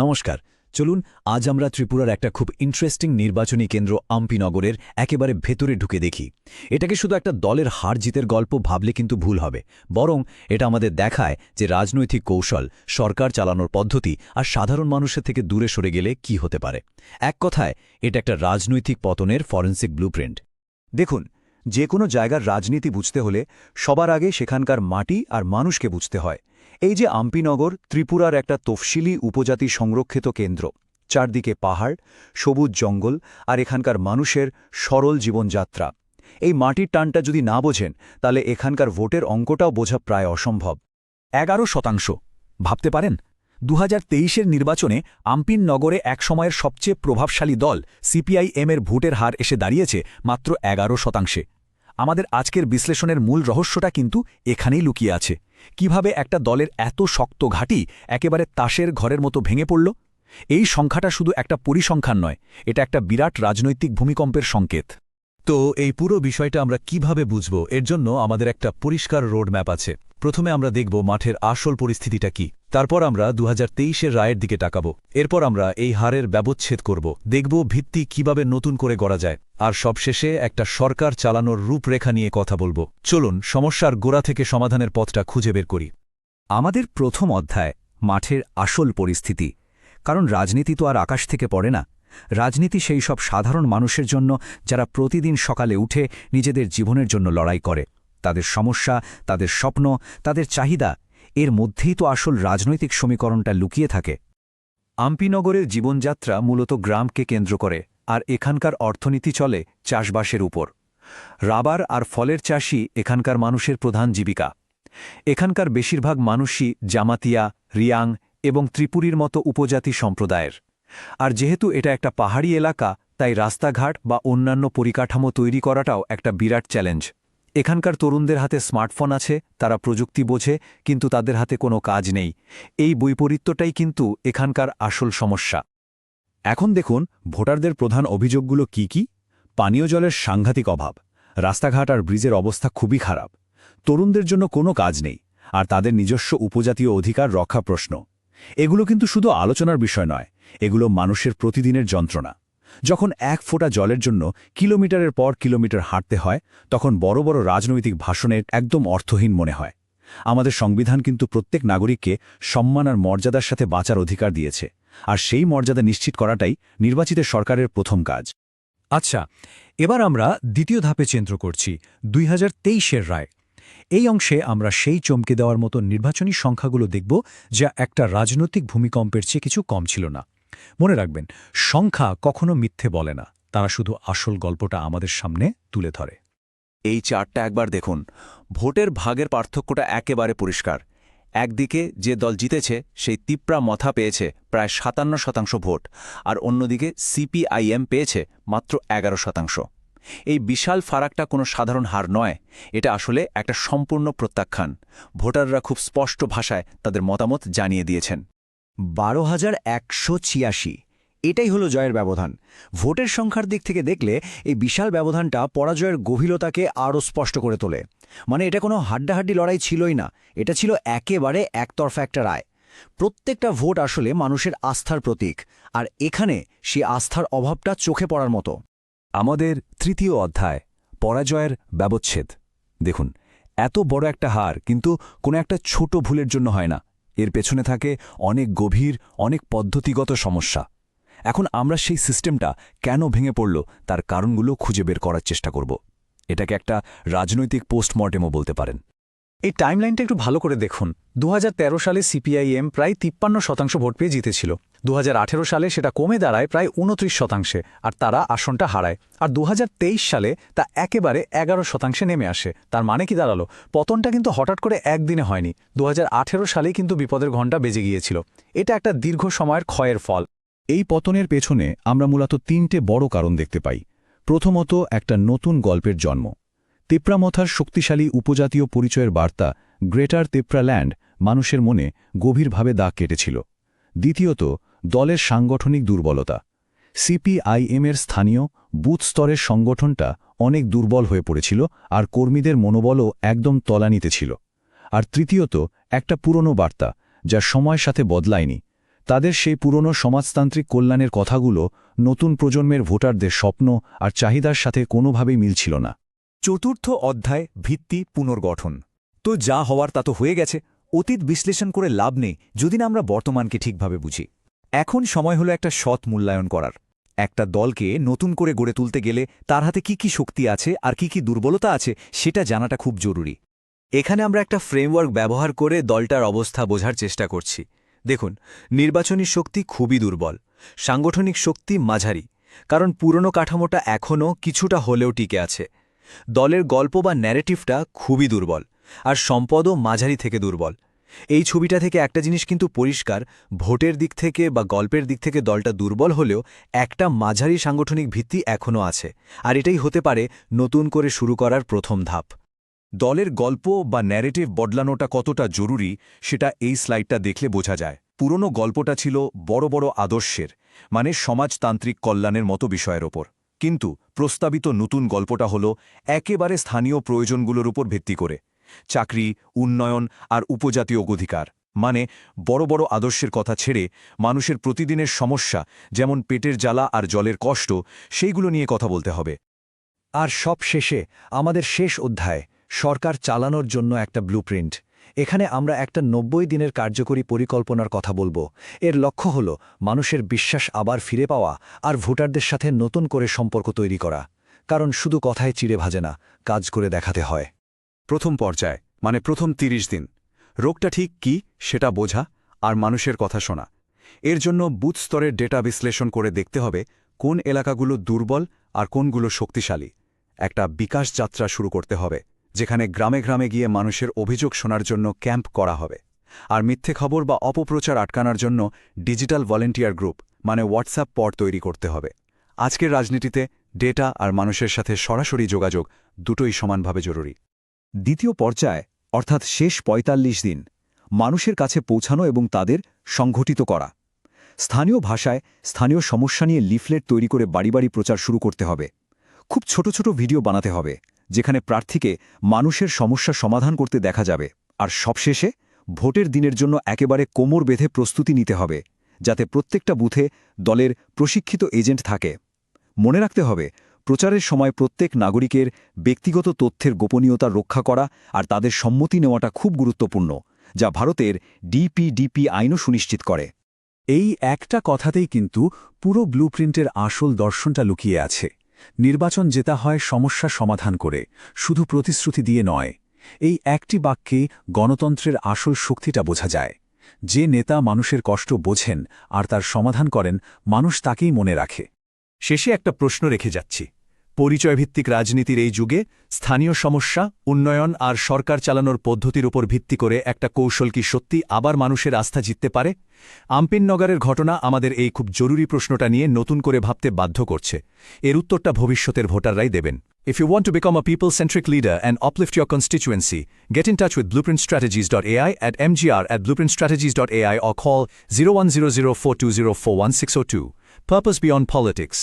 নমস্কার। চলুন আজ আমরা ত্রিপুরার একটা খুব ইন্টারেস্টিং নির্বাচনী কেন্দ্র আম্পিনগরের একেবারে ভেতরে ঢুকে দেখি। এটাকে শুধু একটা দলের হার জিতের গল্প ভাবলে কিন্তু ভুল হবে, বরং এটা আমাদের দেখায় যে রাজনৈতিক কৌশল, সরকার চালানোর পদ্ধতি আর সাধারণ মানুষের থেকে দূরে সরে গেলে কি হতে পারে। এক কথায় এটা একটা রাজনৈতিক পতনের ফরেন্সিক ব্লুপ্রিন্ট। দেখুন, যে কোনো জায়গার রাজনীতি বুঝতে হলে সবার আগে সেখানকার মাটি আর মানুষকে বুঝতে হয়। এই যে আম্পিনগর ত্রিপুরার একটা তফসিলি উপজাতি সংরক্ষিত কেন্দ্র, চারদিকে পাহাড়, সবুজ জঙ্গল আর এখানকার মানুষের সরল জীবনযাত্রা। এই মাটির টানটা যদি না বোঝেন, তাহলে এখানকার ভোটের অঙ্কটাও বোঝা প্রায় অসম্ভব। 11% ভাবতে পারেন? 2023-এর নির্বাচনে আম্পিনগরে একসময়ের সবচেয়ে প্রভাবশালী দল সিপিআইএমের ভোটের হার এসে দাঁড়িয়েছে মাত্র 11%। আমাদের আজকের বিশ্লেষণের মূল রহস্যটা কিন্তু এখানেই লুকিয়ে আছে। কিভাবে একটা দলের এত শক্ত ঘাঁটি একেবারে তাসের ঘরের মতো ভেঙে পড়ল? এই সংখ্যাটা শুধু একটা পরিসংখ্যান নয়, এটা একটা বিরাট রাজনৈতিক ভূমিকম্পের সংকেত। তো এই পুরো বিষয়টা আমরা কিভাবে বুঝব, এর জন্য আমাদের একটা পরিষ্কার রোডম্যাপ আছে। প্রথমে আমরা দেখব মাঠের আসল পরিস্থিতিটা কি, তারপর আমরা 2023-এর রায়ের দিকে তাকাব, এরপর আমরা এই হারের ব্যবচ্ছেদ করব, দেখব ভিত্তি কিভাবে নতুন করে গড়া যায়, আর সবশেষে একটা সরকার চালানোর রূপরেখা নিয়ে কথা বলব। চলুন সমস্যার গোড়া থেকে সমাধানের পথটা খুঁজে বের করি। আমাদের প্রথম অধ্যায় মাঠের আসল পরিস্থিতি। কারণ রাজনীতি তো আর আকাশ থেকে পড়ে না। রাজনীতি সেই সব সাধারণ মানুষের জন্য যারা প্রতিদিন সকালে উঠে নিজেদের জীবনের জন্য লড়াই করে। তাদের সমস্যা, তাদের স্বপ্ন, তাদের চাহিদা, এর মধ্যেই তো আসল রাজনৈতিক সমীকরণটা লুকিয়ে থাকে। আম্পিনগরের জীবনযাত্রা মূলত গ্রামকে কেন্দ্র করে, আর এখানকার অর্থনীতি চলে চাষবাসের উপর। রাবার আর ফলের চাষই এখানকার মানুষের প্রধান জীবিকা। এখানকার বেশিরভাগ মানুষই জামাতিয়া, রিয়াং এবং ত্রিপুরীর মতো উপজাতি সম্প্রদায়ের। আর যেহেতু এটা একটা পাহাড়ি এলাকা, তাই রাস্তাঘাট বা অন্যান্য পরিকাঠামো তৈরি করাটাও একটা বিরাট চ্যালেঞ্জ। এখানকার তরুণদের হাতে স্মার্টফোন আছে, তারা প্রযুক্তি বোঝে, কিন্তু তাদের হাতে কোনো কাজ নেই। এই বৈপরীত্যটাই কিন্তু এখানকার আসল সমস্যা। এখন দেখুন ভোটারদের প্রধান অভিযোগগুলো কি কি। পানীয় জলের সাংঘাতিক অভাব, রাস্তাঘাট আর ব্রিজের অবস্থা খুবই খারাপ, তরুণদের জন্য কোনো কাজ নেই, আর তাদের নিজস্ব উপজাতীয় অধিকার রক্ষা প্রশ্ন। এগুলো কিন্তু শুধু আলোচনার বিষয় নয়, এগুলো মানুষের প্রতিদিনের যন্ত্রণা। যখন এক ফোঁটা জলের জন্য কিলোমিটারের পর কিলোমিটার হাঁটতে হয়, তখন বড় বড় রাজনৈতিক ভাষণের একদম অর্থহীন মনে হয়। আমাদের সংবিধান কিন্তু প্রত্যেক নাগরিককে সম্মান আর মর্যাদার সাথে বাঁচার অধিকার দিয়েছে, আর সেই মর্যাদা নিশ্চিত করাটাই নির্বাচিত সরকারের প্রথম কাজ। আচ্ছা, এবার আমরা দ্বিতীয় ধাপে কেন্দ্র করছি 2023-এর রায়। এই অংশে আমরা সেই চমকে দেওয়ার মতো নির্বাচনী সংখ্যাগুলো দেখব, যা একটা রাজনৈতিক ভূমিকম্পের চেয়ে কিছু কম ছিল না। মনে রাখবেন, সংখ্যা কখনো মিথ্যে বলে না, তারা শুধু আসল গল্পটা আমাদের সামনে তুলে ধরে। এই চার্টটা একবার দেখুন। ভোটের ভাগের পার্থক্যটা একেবারে পরিষ্কার। একদিকে যে দল জিতেছে সেই তিপ্রা মথা পেয়েছে প্রায় 57% ভোট, আর অন্যদিকে সিপিআইএম পেয়েছে মাত্র 11%। এই বিশাল ফারাকটা কোনো সাধারণ হার নয়, এটা আসলে একটা সম্পূর্ণ প্রত্যাখ্যান। ভোটাররা খুব স্পষ্ট ভাষায় তাদের মতামত জানিয়ে দিয়েছেন। 12,186, এটাই হলো জয়ের ব্যবধান। ভোটের সংখ্যার দিক থেকে দেখলে এই বিশাল ব্যবধানটা পরাজয়ের গভীরতাকে আরও স্পষ্ট করে তোলে। মানে এটা কোনো হাড্ডাহাড্ডি লড়াই ছিলই না, এটা ছিল একেবারে একতরফা একটা রায়। প্রত্যেকটা ভোট আসলে মানুষের আস্থার প্রতীক, আর এখানে সেই আস্থার অভাবটা চোখে পড়ার মতো। আমাদের তৃতীয় অধ্যায় পরাজয়ের ব্যবচ্ছেদ। দেখুন, এত বড় একটা হার কিন্তু কোনো একটা ছোট ভুলের জন্য হয় না, এর পেছনে থাকে অনেক গভীর, অনেক পদ্ধতিগত সমস্যা। এখন আমরা সেই সিস্টেমটা কেন ভেঙে পড়ল তার কারণগুলো খুঁজে বের করার চেষ্টা করব। এটাকে একটা রাজনৈতিক পোস্টমর্টেমও বলতে পারেন। এই টাইমলাইনটা একটু ভালো করে দেখুন। 2013 সালে সিপিআইএম প্রায় 53% ভোট পেয়ে জিতেছিল। 2018 সালে সেটা কমে দাঁড়ায় প্রায় 29%, আর তারা আসনটা হারায়। আর 2023 সালে তা একেবারে 11% নেমে আসে। তার মানে কি দাঁড়ালো? পতনটা কিন্তু হঠাৎ করে একদিনে হয়নি। 2018 সালেই কিন্তু বিপদের ঘণ্টা বেজে গিয়েছিল। এটা একটা দীর্ঘ সময়ের ক্ষয়ের ফল। এই পতনের পেছনে আমরা মূলত 3টে বড় কারণ দেখতে পাই। প্রথমত, একটা নতুন গল্পের জন্ম। তিপ্রামথার শক্তিশালী উপজাতীয় পরিচয়ের বার্তা গ্রেটার তিপ্রাল্যান্ড মানুষের মনে গভীরভাবে দাগ কেটেছিল। দ্বিতীয়ত, দলের সাংগঠনিক দুর্বলতা। সিপিআইএমের স্থানীয় বুথ স্তরের সংগঠনটা অনেক দুর্বল হয়ে পড়েছিল, আর কর্মীদের মনোবলও একদম তলানিতে ছিল। আর তৃতীয়ত, একটা পুরনো বার্তা যা সময়ের সাথে বদলায়নি। তাদের সেই পুরনো সমাজতান্ত্রিক কল্যাণের কথাগুলো নতুন প্রজন্মের ভোটারদের স্বপ্ন আর চাহিদার সাথে কোনোভাবেই মিলছিল না। চতুর্থ অধ্যায় ভিত্তি পুনর্গঠন। তো যা হওয়ার তা তো হয়ে গেছে, অতীত বিশ্লেষণ করে লাভ নেই যদি না আমরা বর্তমানকে ঠিকভাবে বুঝি। এখন সময় হলো একটা সৎ মূল্যায়ন করার। একটা দলকে নতুন করে গড়ে তুলতে গেলে তার হাতে কি কি শক্তি আছে আর কি কি দুর্বলতা আছে সেটা জানাটা খুব জরুরি। এখানে আমরা একটা ফ্রেমওয়ার্ক ব্যবহার করে দলটার অবস্থা বোঝার চেষ্টা করছি। দেখুন, নির্বাচনী শক্তি খুবই দুর্বল, সাংগঠনিক শক্তি মাঝারি, কারণ পুরনো কাঠামোটা এখনও কিছুটা হলেও টিকে আছে। দলের গল্প বা ন্যারেটিভটা খুবই দুর্বল, আর সম্পদও মাঝারি থেকে দুর্বল। এই ছবিটা থেকে একটা জিনিস কিন্তু পরিষ্কার, ভোটের দিক থেকে বা গল্পের দিক থেকে দলটা দুর্বল হলেও একটা মাঝারি সাংগঠনিক ভিত্তি এখনও আছে, আর এটাই হতে পারে নতুন করে শুরু করার প্রথম ধাপ। দলের গল্প বা ন্যারেটিভ বদলানোটা কতটা জরুরি সেটা এই স্লাইডটা দেখলে বোঝা যায়। পুরনো গল্পটা ছিল বড় বড় আদর্শের, মানে সমাজতান্ত্রিক কল্যাণের মতো বিষয়ের ওপর, কিন্তু প্রস্তাবিত নতুন গল্পটা হলো একেবারে স্থানীয় প্রয়োজনগুলোর উপর ভিত্তি করে, চাকরি, উন্নয়ন আর উপজাতীয় অধিকার। মানে বড় বড় আদর্শের কথা ছেড়ে মানুষের প্রতিদিনের সমস্যা, যেমন পেটের জ্বালা আর জলের কষ্ট, সেইগুলো নিয়ে কথা বলতে হবে। আর সব শেষে আমাদের শেষ অধ্যায়, সরকার চালানোর জন্য একটা ব্লুপ্রিন্ট। এখানে আমরা একটা 90 দিনের কার্যকরী পরিকল্পনার কথা বলবো। এর লক্ষ্য হল মানুষের বিশ্বাস আবার ফিরে পাওয়া আর ভোটারদের সাথে নতুন করে সম্পর্ক তৈরি করা, কারণ শুধু কথায় চিড়ে ভাজে না, কাজ করে দেখাতে হয়। প্রথম পর্যায়, মানে প্রথম 30 দিন, রোগটা ঠিক কি সেটা বোঝা আর মানুষের কথা শোনা। এর জন্য বুথ স্তরের ডেটা বিশ্লেষণ করে দেখতে হবে কোন এলাকাগুলো দুর্বল আর কোনগুলো শক্তিশালী। একটা বিকাশ যাত্রা শুরু করতে হবে, যেখানে গ্রামে গ্রামে গিয়ে মানুষের অভিযোগ শোনার জন্য ক্যাম্প করা হবে। আর মিথ্যে খবর বা অপপ্রচার আটকানোর জন্য ডিজিটাল ভলেন্টিয়ার গ্রুপ, মানে হোয়াটসঅ্যাপ পট তৈরি করতে হবে। আজকের রাজনীতিতে ডেটা আর মানুষের সাথে সরাসরি যোগাযোগ দুটোই সমানভাবে জরুরি। দ্বিতীয় পর্যায়, অর্থাৎ শেষ ৪৫ দিন, মানুষের কাছে পৌঁছানো এবং তাদের সংগঠিত করা। স্থানীয় ভাষায় স্থানীয় সমস্যা নিয়ে লিফলেট তৈরি করে বাড়ি বাড়ি প্রচার শুরু করতে হবে। খুব ছোট ছোট ভিডিও বানাতে হবে, যেখানে প্রার্থীকে মানুষের সমস্যা সমাধান করতে দেখা যাবে। আর সবশেষে ভোটের দিনের জন্য একেবারে কোমর বেঁধে প্রস্তুতি নিতে হবে, যাতে প্রত্যেকটা বুথে দলের প্রশিক্ষিত এজেন্ট থাকে। মনে রাখতে হবে, প্রচারের সময় প্রত্যেক নাগরিকের ব্যক্তিগত তথ্যের গোপনীয়তা রক্ষা করা আর তাদের সম্মতি নেওয়াটা খুব গুরুত্বপূর্ণ, যা ভারতের ডিপিডিপি আইনও সুনিশ্চিত করে। এই একটা কথাতেই কিন্তু পুরো ব্লুপ্রিন্টের আসল দর্শনটা লুকিয়ে আছে। নির্বাচন জেতা হয় সমস্যা সমাধান করে, শুধু প্রতিশ্রুতি দিয়ে নয়। এই একটি বাক্যে গণতন্ত্রের আসল শক্তিটা বোঝা যায়। যে নেতা মানুষের কষ্ট বোঝেন আর তার সমাধান করেন, মানুষ তাকেই মনে রাখে। শেষে একটা প্রশ্ন রেখে যাচ্ছি। পরিচয়ভিত্তিক রাজনীতির এই যুগে স্থানীয় সমস্যা, উন্নয়ন আর সরকার চালানোর পদ্ধতির উপর ভিত্তি করে একটা কৌশল কি সত্যি আবার মানুষের আস্থা জিততে পারে? আম্পিননগরের ঘটনা আমাদের এই খুব জরুরি প্রশ্নটা নিয়ে নতুন করে ভাবতে বাধ্য করছে। এর উত্তরটা ভবিষ্যতের ভোটাররাই দেবেন। If you want to become a people-centric leader and uplift your constituency, get in touch with blueprintstrategies.ai at mgr@blueprintstrategies.ai or call 0100 420 41602. Purpose beyond politics.